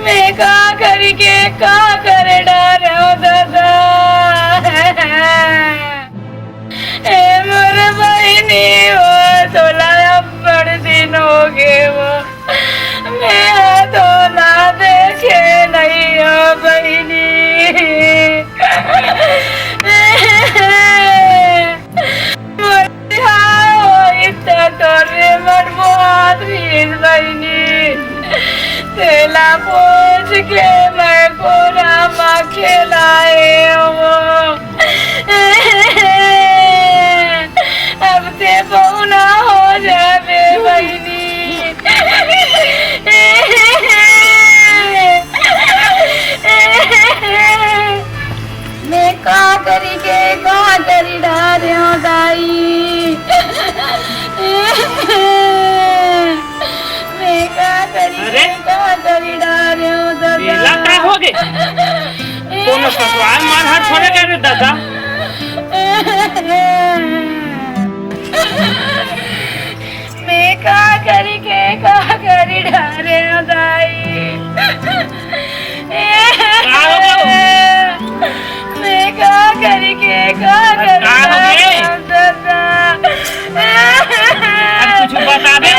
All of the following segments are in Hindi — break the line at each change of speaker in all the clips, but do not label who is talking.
मैं का करी के का करे डारो दादा ए मोरे बहनी वो तोला बड़े दिन हो गए वो मैं तो ना देखे नहीं हो बहनी तोरे मन बहुत भीड़ बहनी तेला पूछ के मैं को रामा खिलाए वो अब ते बहुना हो जावे बहनी मैं का करी के का करी डारियो दाई मैं का करी के का करी डारियो दादा
ला का हो गए कोनो ससुराल मार हाथ छोड़े गए रे दादा
मैं का करी के का करी डारियो दाई मैं का करी के का करी दादा
अब कुछ बता दे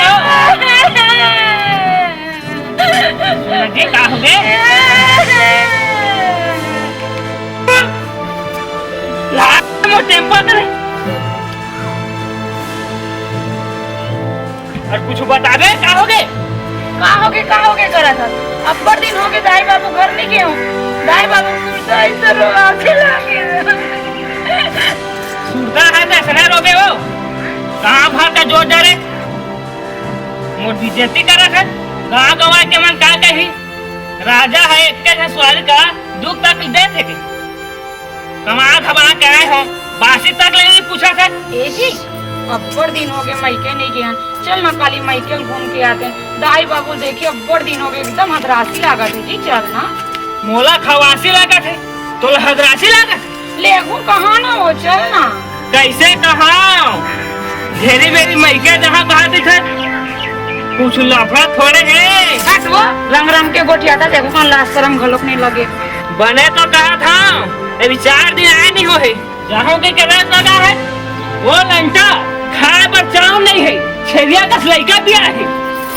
जी का हो गए मो टेम्पो करे और कुछ बता दे का हो गए
करा था अब बड़ दिन हो गए दाई बाबू घर नहीं गए हूँ दाई बाबू सुनता इधर आके लागे
सुनता है ना सने रोबे हो कहाँ भार का जोर डरे मोर बेइज्जती करा है कहाँ गवाए के मन का कही राजा है एक के ससुराल का दुख तक दे थे के कमा धबा के आए हो बासी तक नहीं पूछा था
ए जी अब बड़ दिन हो गए मायके नहीं गए चल ना काली मायके घूम के आते हैं दाई बाबू देखिए अब बड़ दिन हो गए एकदम हदरासी लगा थे जी चल ना
मोला खवासी लगा थे तो हदरासी लगा
ले कहाँ ना हो चल ना
कैसे कहा घेरी मेरी मैके जहाँ कहा दिखे कुछ लफड़ा थोड़े है
हट वो रंग के गोटिया था देखो कौन लास्ट शर्म घलोक नहीं लगे
बने तो कहा था अभी 4 दिन आए नहीं हो है जहाँ के केदार लगा है वो लंटा खाए पर चाव नहीं है छेरिया का लड़का भी है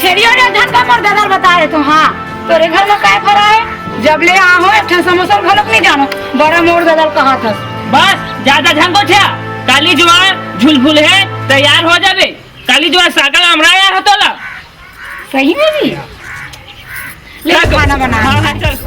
छेरिया ने धन का मर्दादार बताए तो हाँ तेरे घर में काय फरा है जब ले आओ एक समोसा घलोक नहीं जानो बड़ा मोड़ गदल कहाँ था
बस ज्यादा झंगो छा काली जुआर झुलफुल है तैयार हो जावे काली जुआर साकल अमराया हो तोला
सही में जी ले खाना बना
हाँ हाँ चल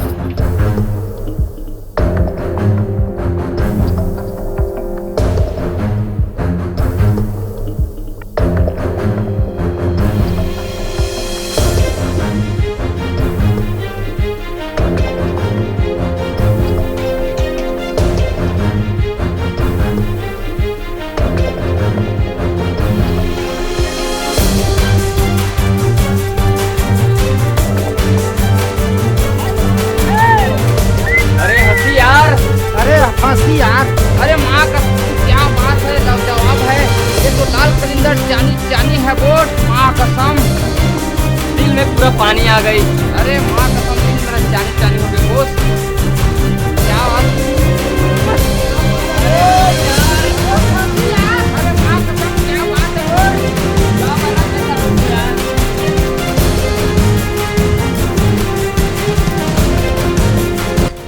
फांसी यार अरे माँ का क्या बात है जवाब है ये तो लाल कलिंदर जानी जानी है वोट माँ कसम दिल में पूरा पानी आ गई अरे माँ कसम दिल मेरा जानी जानी हो गई बोस क्या बात अरे माँ कसम क्या बात है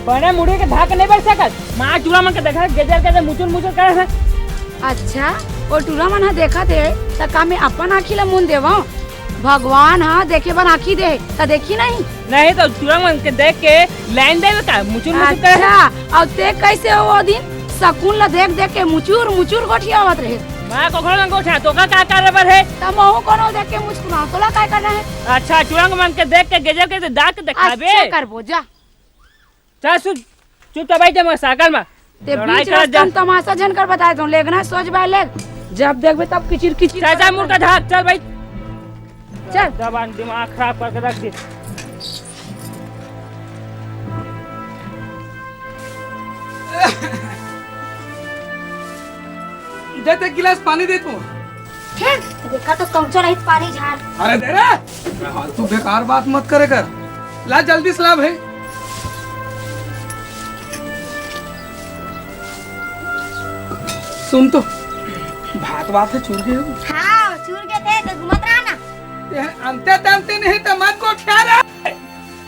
बने मुड़े के धाक नहीं बैठ सकत मां चूड़ा मन के देखा गेजर के मुचुर करे है
अच्छा वो टूरा मन हा देखा थे त का में अपन आँखी ला मुन देवा भगवान हा देखे बन आँखी दे त देखी नहीं
तो चूड़ा मन के देख के लाइन देवे का मुचुर करे
अच्छा अब ते कैसे हो वो दिन सकून ला देख देख के मुचुर मुचुर गोठियावत रहे
मां को घर गोठा तो का करे बर है
त महू कोनो देख के मुस्कुरा तोला काय करना है
अच्छा चूड़ा मन के देख के गेजर के दाग दिखावे
अच्छा करबो जा
चल चुप तो भाई जब साकल में
ते बीच रास्ता में तमाशा झन कर बताए तो लेगना सोच भाई ले जब देखबे तब किचिर किचिर
चाचा मुर्गा धाक चल भाई
चल
जबान दिमाग खराब करके रख दे
देते गिलास पानी दे तू
देखा तो कौन रही पानी झाड़
अरे दे रे तू बेकार बात मत करे कर
ला जल्दी से ला भाई। सुन तो भात बात है चूर गए हो।
हाँ चूर के थे तो घुमत रहा ना।
ये अंते तंते नहीं तो मत को क्या रहा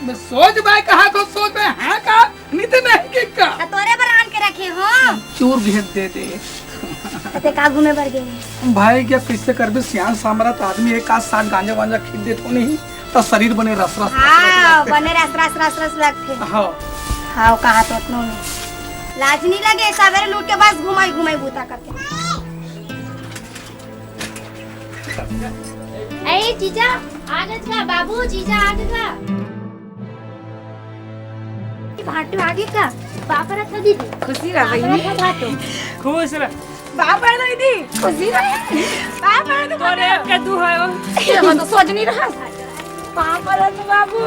मैं सोच भाई कहा तो सोच भाई हाँ का नहीं तो नहीं कि का
तो तोरे पर आन के रखे हो।
चूर घेर दे दे
ते का घूमे पर गए
भाई क्या किससे कर भी सियान सामरा तो आदमी एक आध साथ गांजा वांजा खींच दे तो नहीं तो शरीर बने रस रस
हाँ बने रस रस रस रस लगते।
हाँ
हाँ कहा तो उतना में लाज नहीं लगे सवेरे लूट के बस घुमाई घुमाई बूता करके।
अरे जीजा आ गया बाबू जीजा आ गया भाटू आगे का पापा रखा दीदी
खुशी रह गई
भाटू
खुश रह
बाप है दीदी खुशी रहे बाप है तो
तोरे के तू है
ये हम तो सोच नहीं रहा बाप है तो बाबू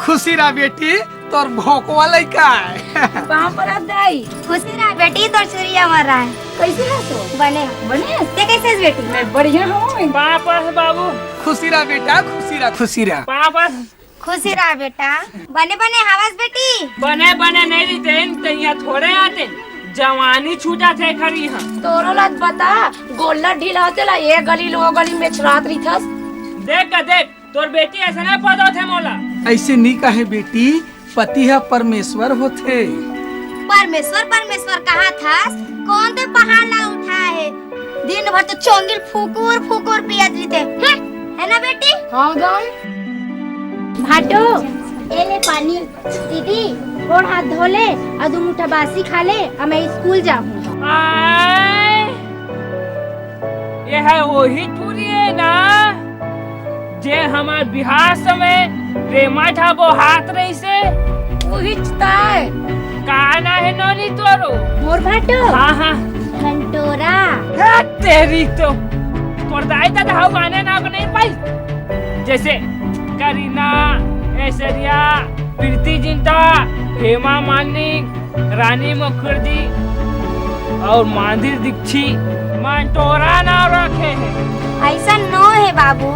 खुशी रहा बेटी तोर भोकवा लइका है
बाप है दाई
खुशी रहा बेटी तो चुरिया मर रहा है।
कैसे है तो
बने
बने
ते कैसे है बेटी।
मैं बढ़िया हूँ
पापा है बाबू
खुशी रहा बेटा खुशी रहा खुशी रहा
पापा
खुशी रहा बेटा बने बने हवस बेटी।
बने बने नहीं देते तो यहाँ थोड़े आते जवानी छूटा थे खड़ी हम
तोरो लत बता गोल्ला ढीला होतेला ये गली लो गली में छरात रही थस
देख का देख तोर बेटी ऐसे नहीं पता थे मोला
ऐसे नहीं कहे बेटी पति है परमेश्वर होते।
परमेश्वर परमेश्वर कहा था कौन ते पहाड़ ला उठा है दिन भर तो चोंगिल फुकुर फुकुर पिया जीते है ना बेटी।
हाँ गाय
भाटू ए ले पानी दीदी गोड़ हाथ धो ले और 2 मुठ्ठा बासी खा ले और मैं स्कूल जाऊँ।
आए ये है वही पूरी है ना जे हमार बिहार समय प्रेमा था वो हाथ रही से
वही चता है
कहना है नौनी तोरो
मोर भाटू
हाँ हाँ
घंटोरा
है तेरी तो पर्दाई तक हाउ गाने ना नहीं पाई जैसे करीना ऐश्वर्या प्रीति जिंटा हेमा मालिक रानी मुखर्जी और माधुरी दीक्षित मंटोरा नाम रखे हैं।
ऐसा नो है बाबू।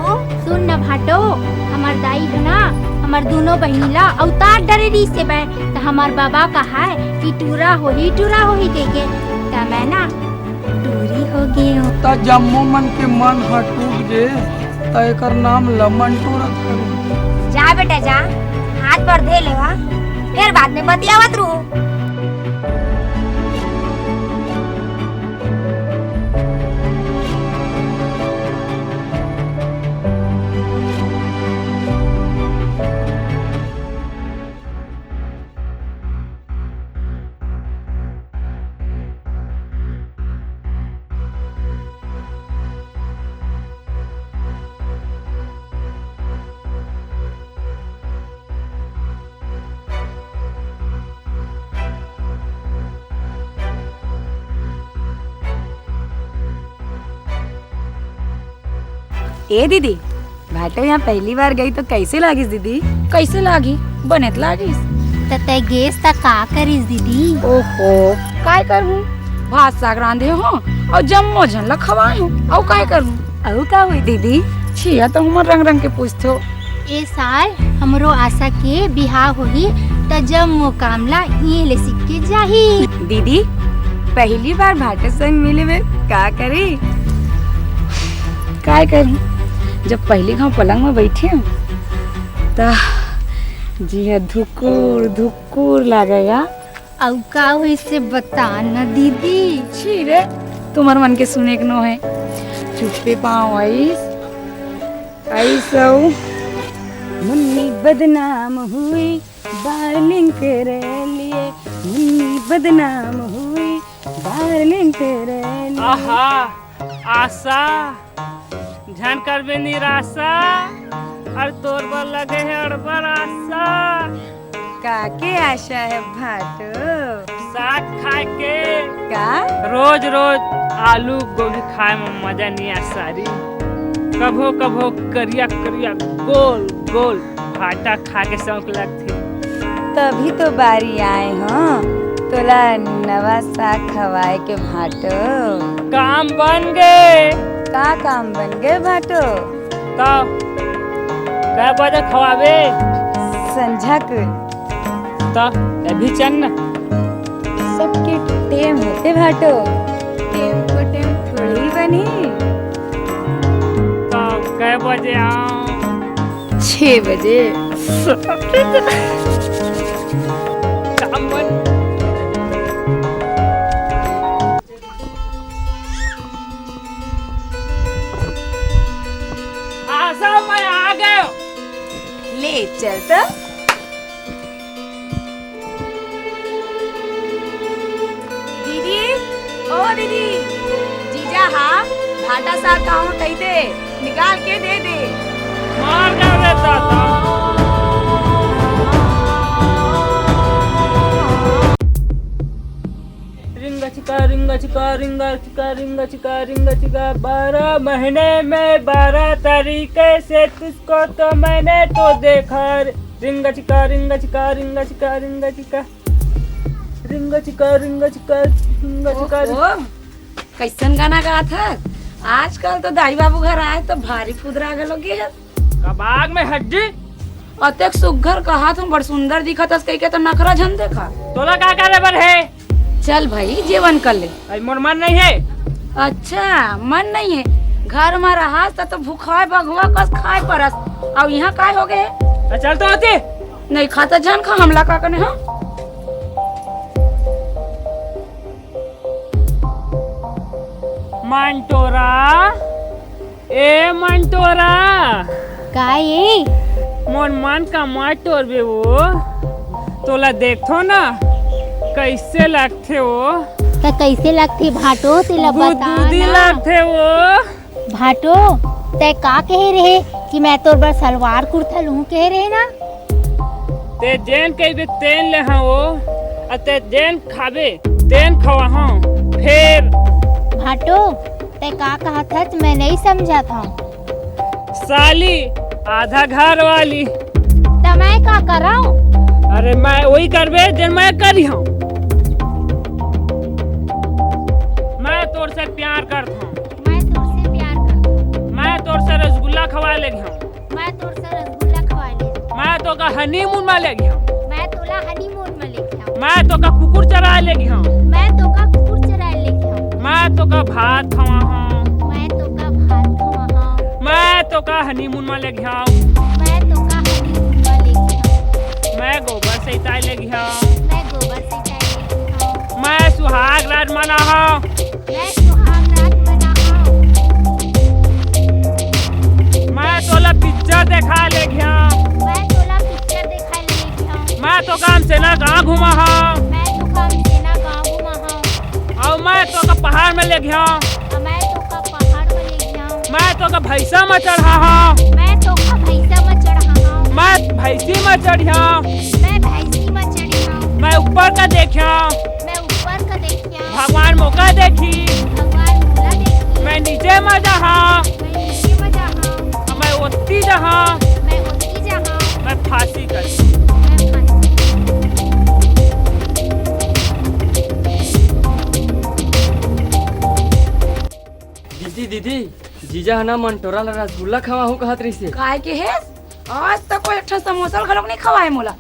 सुन न भाटो हमार दाई है ना हमार दोनों बहिनीला अवतार डरेरी से बे तो हमार बाबा कहा है कि टूरा हो ही देके तो मैं ना टूरी हो गई हूँ।
ता जम्मो मन के मन हटूट जे ता एकर नाम लमंटू रखल।
जा बेटा जा हाथ पर दे लेवा फिर बाद में बतियावत रू।
ए दीदी भाटो यहाँ पहली बार गई तो कैसे लागिस दीदी कैसे लागी बनेत लागिस
तते गेस ता का करिस दीदी।
ओहो काय करूँ भात साग रांधे हो और जम्मो झन ला खवाए हूँ और काय करूँ और का हुई दीदी छिया तो हमर रंग रंग के पूछतो।
ए साल हमरो आशा के बिहाव होही त जम्मो कामला ये ले सिक्के जाही।
दीदी पहली बार भाटे संग मिले में का करी काय करी जब पहली गाँव पलंग में बैठे तो जी है धुकुर धुकुर लगेगा
औ का हुई से बता न दीदी।
छी रे तुम्हार मन के सुने के नो है चुप्पे पाँव ऐसा मुन्नी बदनाम हुई डार्लिंग तेरे लिए मुन्नी बदनाम हुई डार्लिंग तेरे लिए।
आहा आशा झन कर बे निराशा और तोर पर लगे है अड़बर आशा
काके आशा है भाटो
साग खाए के
का
रोज रोज आलू गोभी खाए में मजा नहीं आ सारी कभो कभो करिया करिया गोल गोल भाटा खा के शौक लगती।
तभी तो बारी आए हो तोला नवा साग खवाए के भाटो
काम बन गए
का काम बन गए भाटो
तो कै बजे खवाबे
संझा के
तो अभी चल न।
सबके टेम होते भाटो, टेम को टेम थोड़ी बनी।
तो कै बजे आऊं?
6 बजे।
आशा मैं आ गया।
ले चल तो। दीदी, ओ दीदी, जीजा हाँ भाटा साथ गाँव कही दे, निकाल के दे दे।
मार कर देता था। रिंगा चिका 12 महीने में 12 तरीके से तुझको तो मैंने तो देखा। रिंगा चिका
ओहो, कैसन गाना गा था? आजकल तो दाई बाबू घर आए तो भारी फुदरा गलोगे है।
कबाग में हड्डी
अतेक सुघर कहा तुम बड़ सुंदर दिखा था, कही के तो नखरा झन देखा।
तोला का करे बर है?
चल भाई जेवन कर ले।
आज मोर मन नहीं है।
अच्छा मन नहीं है, घर में रहा तो भूखा बगुआ कस खाए परस, अब यहाँ काय हो गए?
चल तो होती
नहीं खाता जान खा हमला का कने। हाँ
मंटोरा, ए मंटोरा,
का ये
मोर मन का मटोर बे वो तोला देखो ना कैसे लगते वो।
का कैसे लगती भाटो तेला बता
दूधी
ना।
लगते वो।
भाटो ते का कहे रहे कि मैं तोर बर सलवार कुर्ता लूं कहे रहे ना।
ते जेन कही बे तेन ले हाँ वो, अते जेन खाबे तेन खवा हाँ। फिर
भाटो ते का कहा था मैं नहीं समझा था।
साली आधा घर वाली।
तो मैं का कर रहा हूँ?
अरे मैं वही करबे जेन मैं करी हूँ। मैं तोर से प्यार करता हूँ।
मैं तुझसे प्यार करता हूँ।
मैं तोर से रसगुल्ला खवा लेगी हूँ।
मैं तोर से रसगुल्ला खवा ले।
मैं तो का हनीमून में लेगी हूँ।
मैं तोला हनीमून में लेके आऊँ।
मैं तो का कुकुर चरा लेगी हूँ।
मैं तो का कुकुर चराए लेके आऊँ।
मैं तो का भात खवा हूँ।
मैं तो का भात खवा हूँ।
मैं तो का हनीमून में लेगी हूँ।
मैं तो का हनीमून में लेके आऊँ।
मैं गोबर से इताई लेगी हूँ।
मैं गोबर से चाय लेके आऊँ।
मैं सुहाग रात मना हूँ।
मैं सुहाग रात मना हूँ।
मैं तोला पिक्चर देखा लेगी हूँ।
मैं तोला पिक्चर देखा लेके आऊँ।
मैं तो काम से ना गाँव घुमा हूँ।
मैं तो काम से ना गाँव घुमा हूँ।
और मैं तो का पहाड़ में लेगी हूँ।
और मैं तो का पहाड़ में लेके आऊँ।
मैं तो का भैंसा में चढ़ा हूँ।
मैं तो का भैंसा में चढ़ा हूँ।
मैं भैंसी में चढ़ी हूँ।
मैं भैंसी में चढ़ी हूँ।
मैं ऊपर का देखा।
मैं ऊपर का देखी हूँ।
भगवान मौका देखी।
भगवान मोला देखी।
मैं नीचे में जहा।
मैं नीचे में जहाँ।
मैं ओती जहा।
मैं ऊँची जहाँ।
मैं फांसी कर।
मैं फांसी।
दीदी जीजा है ना मंटोरा ला रसगुल्ला खवा हूँ कहत रही से।
काय के है? आज तक कोई अच्छा समोसा खलोक नहीं खवाए मोला।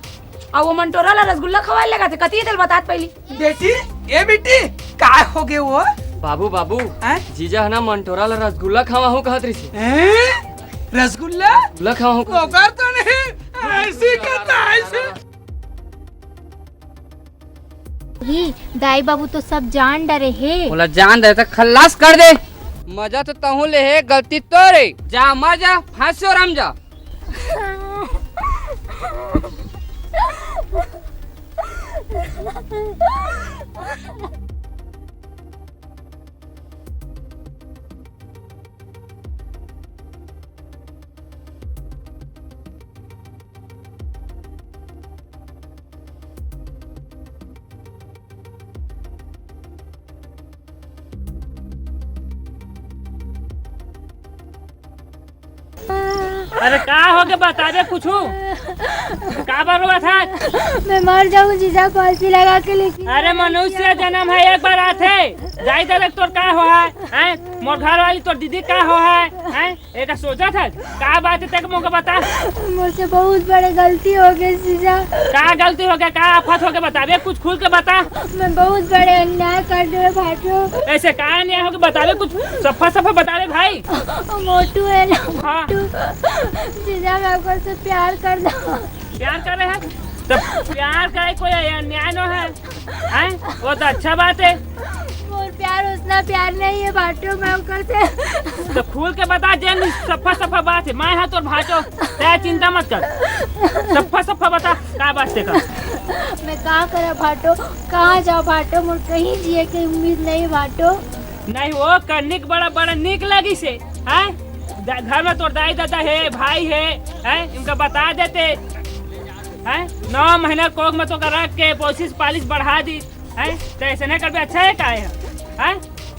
और वो मंटोरा ला रसगुल्ला खवाए लगा थे, कती दिल बतात पहली।
बेटी, ए बेटी, काय हो गए वो?
बाबू
हैं?
जीजा है ना मंटोरा ला रसगुल्ला खवा हूँ कहत रही से।
हैं? रसगुल्ला?
रसगुल्ला खवा हूँ।
ओकर तो नहीं, ऐसी कहता ऐसे।
ही दाई बाबू तो सब जान डरे है।
बोला जान दे तो खल्लास कर दे। मजा तो तहु ले है, गलती तो रे। जा मजा फांसी और हम जा।
अरे का हो गया बता दे कुछ। का बार हुआ था?
मैं मर जाऊँ जीजा फांसी लगा के लेके।
अरे मनुष्य जन्म है एक बार आते। जाई दे तोर का हो है मोर घर वाली तोर दीदी का हो है एटा सोचा था का बात है तेरे मुझे बता।
मुझसे बहुत बड़ी गलती हो गई जीजा।
का गलती हो गया, का आफत हो गया बतावे, कुछ खुल के बता।
मैं बहुत बड़े अन्याय कर दिए भाटो।
ऐसे का अन्याय हो गया बतावे, कुछ सफा सफा बतावे भाई।
मोटू है ना
हाँ।
जीजा मैं आपको से प्यार कर दो।
प्यार कर रहे हैं तो प्यार का कोई अन्याय न है वो तो अच्छा बात है।
और प्यार उतना प्यार नहीं है भाटो, मैं उनका से
तो खुल के बता जेन सफा सफा बात है। मैं हाथ और भाटो ते चिंता मत कर, सफा सफा बता का बात है।
मैं कहाँ करा भाटो, कहाँ जाओ भाटो, मुझे कहीं जिए की उम्मीद नहीं भाटो।
नहीं वो करने बड़ा बड़ा निक लगी से है। घर में तो दाई दादा है, भाई है इनका बता देते है। 9 महीना कोक में तो रख के पोसिस पालिश बढ़ा दी है तो ऐसे नहीं कर अच्छा है का है।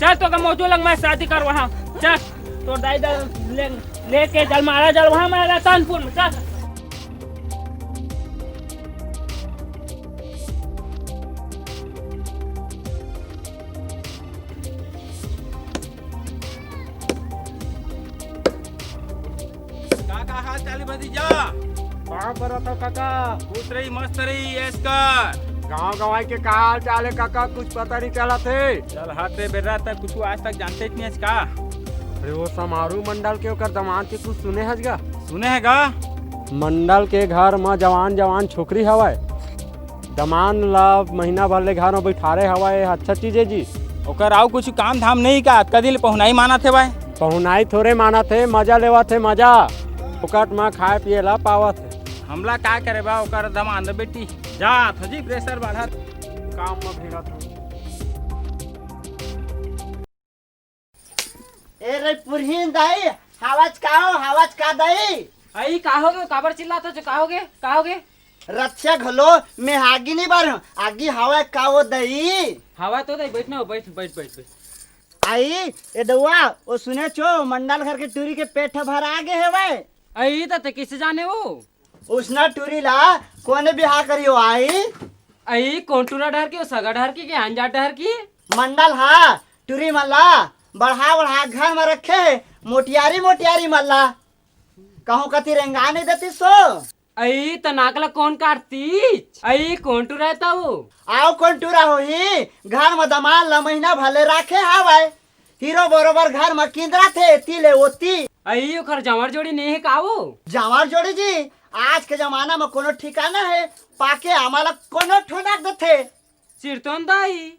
चल तो मोटू लग मैं शादी कर वहाँ चल, तो दाई दादा लेके जल मारा जल वहाँ मैं रतनपुर में चल।
काका हाल चाल भतीजा
कहाँ पर रखा काका?
खुश रही मस्त रही ऐश कर।
गाँव गंवाई के का हाल चाल है काका? कुछ पता नहीं चला थे।
चल हाथ रे बेरा तक कुछ आज तक जानते ही नहीं है का।
अरे वो समारोह मंडल के ओकर दमान के कुछ सुने हजगा?
सुने है गा
मंडल के घर में जवान जवान छोकरी हवाए, दमान ला महीना भर ले घर में बैठारे हवाए। अच्छा चीज है जी।
ओकर आओ कुछ काम धाम नहीं का, कदी पहुनाई माना थे भाई।
पहुनाई थोड़े माना थे, मजा लेवा थे मजा। फुकट में खाए पिए ला पावा थे।
हमला का करे बा ओकर दमान दे बेटी जा थजी प्रेशर बढ़ा
काम में भेगा था।
ए रे पुरहीन दाई हवाज का दाई
आई काहोगे काबर चिल्लाते हो, काहोगे
रक्षा घलो मैं आगी नहीं बार आगी हवा का वो दई
हवा तो नहीं बैठना, बैठ
आई ए दउआ वो सुने छो मंडल घर के टूरी के पेट भर आगे है भाई।
आई तो किसे जाने हो
उसना टूरी ला कोने बिहा करियो आई।
आई कौन टूरा डर की, सगा डर की अंजा डर की
मंडल हा टूरी मल्ला बढ़ा घर में रखे मोटियारी मल्ला कहूँ कति रेंगा नहीं देती सो।
आई तो नाकला कौन काटती आई कौन टूरा रहता वो
आओ कौन टूरा हो ही घर में दमान ला महीना भले राखे हवाए। हीरो बरोबर घर में किंदरा थे तिले ओती।
आई ओकर जमर जोड़ी नहीं है का वो
जमार जोड़ी जी आज के जमाना में कोनो ठिकाना है पाके हमारा कोनो ठोनाक देते
चिरतोन दाई।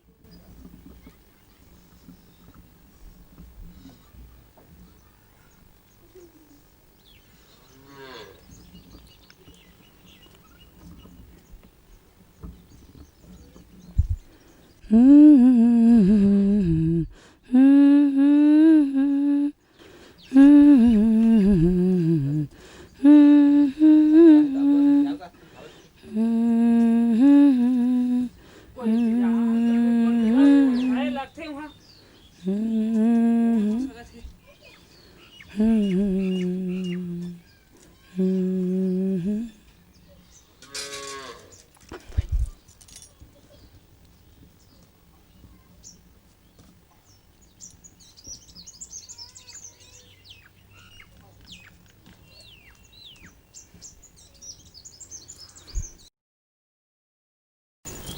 लगते वहाँ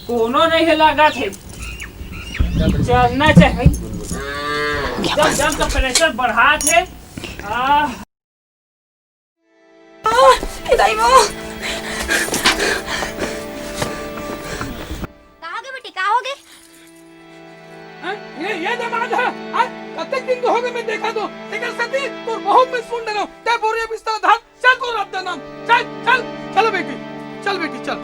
कोनो नहीं है लगा थे चलना चाहिए जब का प्रेशर बढ़ा थे।
कहोगे बेटी कहोगे?
ये दिमाग है कब तक दिन हो गए मैं देखा तो लेकिन सती तो बहुत मैं सुन रहा हूँ ते बोरिया बिस्तर धान चल को रब देना चल बेटी चल।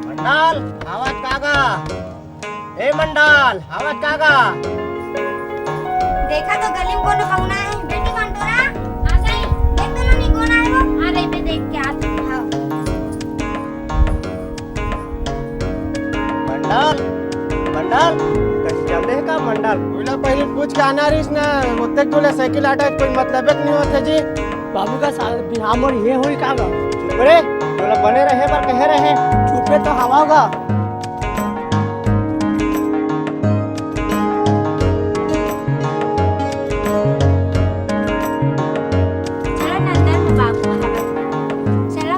मंडल आवाज कागा ए मंडल आवाज कागा
देखा तो गली में कौन खौना है बेटी कौन टोरा आ गई देख तो नहीं कौन है वो आ रही मैं देख के आती हूं। हाँ
मंडल
जाना रही ना उत्ते टोले साइकिल आटा कोई मतलब नहीं होते जी।
बाबू का बिहार मोर ये हुई का चुप रे टोला बने रहे पर कहे रहे चुपे तो हवा होगा।
चलो नंदन में बाबू चलो।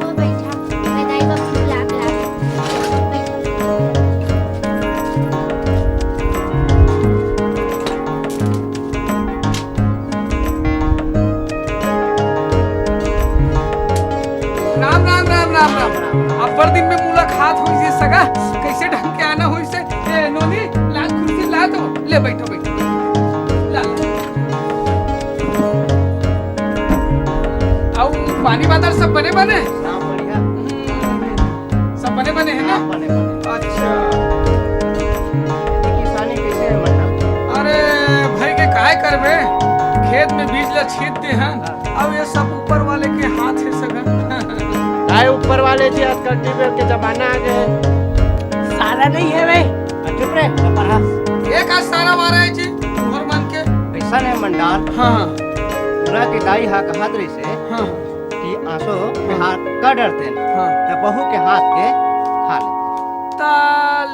वो बैठा मैं दाई बाबू लाग
राम राम राम राम राम। अब्बर दिन में मुलाकात हुई से सगा कैसे ढंग के आना हुई से ए नोनी ला कुर्सी ला तो ले बैठो बैठो ला आओ पानी बादल सब बने बने सब बने बने है ना। अच्छा
किसानी कैसे है मन्ना?
अरे भाई के काय करबे खेत में बीज ला छींटते हैं अब ये सब ऊपर वाले के हाथ है सगा।
काय ऊपर वाले जी आजकल टीवी के जमाना आ गए।
सारा नहीं है भाई चुप रे पढ़ा
एक आज सारा मारा है जी घर मन के।
ऐसा है मंडाल
हाँ
पूरा के दाई हा कहत रही से
हाँ
कि आंसू के हाथ का डरते
हाँ
तो बहू के हाथ के खा ले।
ता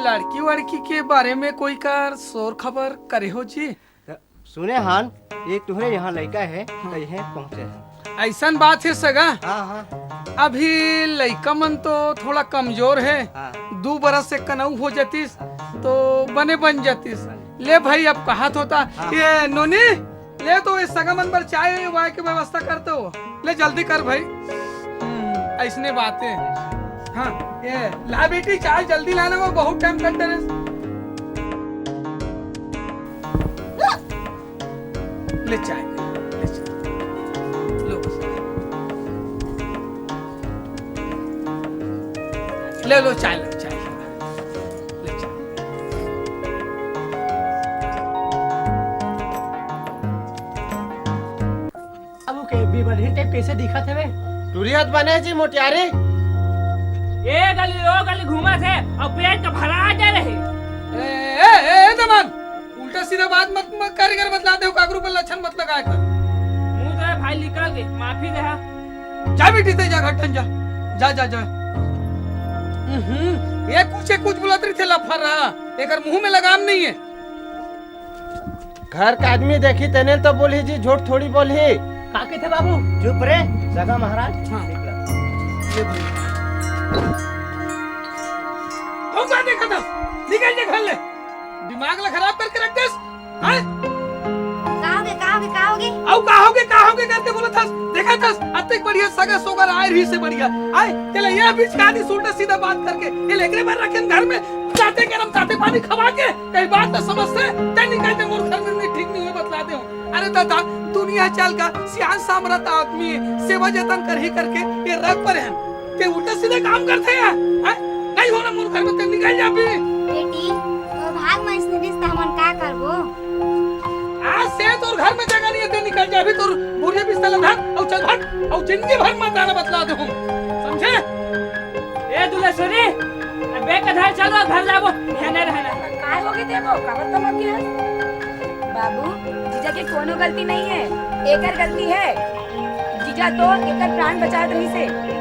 लड़की वड़की के बारे में कोई कर शोर खबर करे हो जी।
तो सुने हान एक तुम्हारे यहाँ लड़का है तो यहाँ पहुँचे हैं।
ऐसन बात है सगा
हाँ हाँ
अभी लड़का मन तो थोड़ा कमजोर है।
हाँ
2 बरस से कनऊ हो जातीस तो बने बन जातीस। ले भाई अब कहा होता ये नोनी ले तो इस सगा मन पर चाय वाय की व्यवस्था करते हो ले जल्दी कर भाई। ऐसने बातें हाँ ये ला बेटी चाय जल्दी लाना वो बहुत टाइम करते रहे। ले चाय ले चाय लो बस। ले लो चाय लो चाय ले चाय।
अब के बीबल टाइप कैसे दिखा थे वे?
टूरियत बने जी मोटियारी।
ए गली घूमा थे और पेट का भरा जा रहे।
ए दमन उल्टा सीधा बात मत कारीगर बतला दे कागरू पर लक्षण मत लगाया कर।
मुंह तो भाई निकल गए माफी दे।
जा बेटी ते जा घटन जा जा जा जा। ये कुछ बुलात रही थे लफर रहा एकर मुंह में लगाम नहीं है।
घर का आदमी देखी तेने तो बोली जी झूठ थोड़ी बोली।
काके थे बाबू चुप रे सगा महाराज।
हाँ। तुम क्या देखा था निकल जा घर ले दिमाग ला खराब करके रख देस। कहोगे करके बोला था देखा था अतिक बढ़िया सगा सोगर आए रही से बढ़िया आए चले ये बीच का आदि उल्टा सीधा बात करके ये लेकरे बार रखे घर में चाहते गरम चाहते पानी खवा के कई बात ना समझते तय निकलते मोर घर में ठीक नहीं हुए बतला दे। अरे दादा दुनिया चल का सियान सामरत आदमी सेवा जतन कर ही करके ये रग पर है के उल्टा सीधे काम करते हैं नहीं हो ना मोर घर में ते निकल जा भी
बेटी तो भाग में इसने रिश्ता हमन का करबो।
आज से तोर घर में जगह नहीं है ते निकल जा भी तोर बुढ़िया बिस्तर धर और चल भाग और जिंदगी भर मत आना बतला दे हूं समझे।
ए दुलेश्वरी बे कधर चलो घर जाबो रहना रहना
काय होगे देखो खबर तो मत है बाबू जीजा की कोनो गलती नहीं है एकर गलती है। जीजा तो एकर प्राण बचात रही से।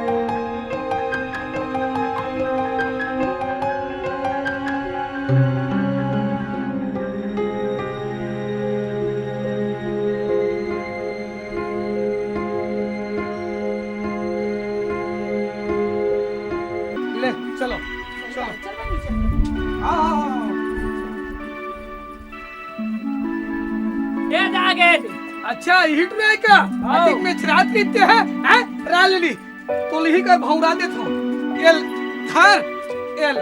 ले चलो
ए जागे
अच्छा हिट में है क्या अधिक में चिरात लिखते हैं रालली तो लिही कर भौरा दे थो एल धर एल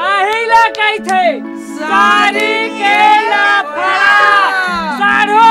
आहिला कही थे सारी के लफड़ा साढ़ो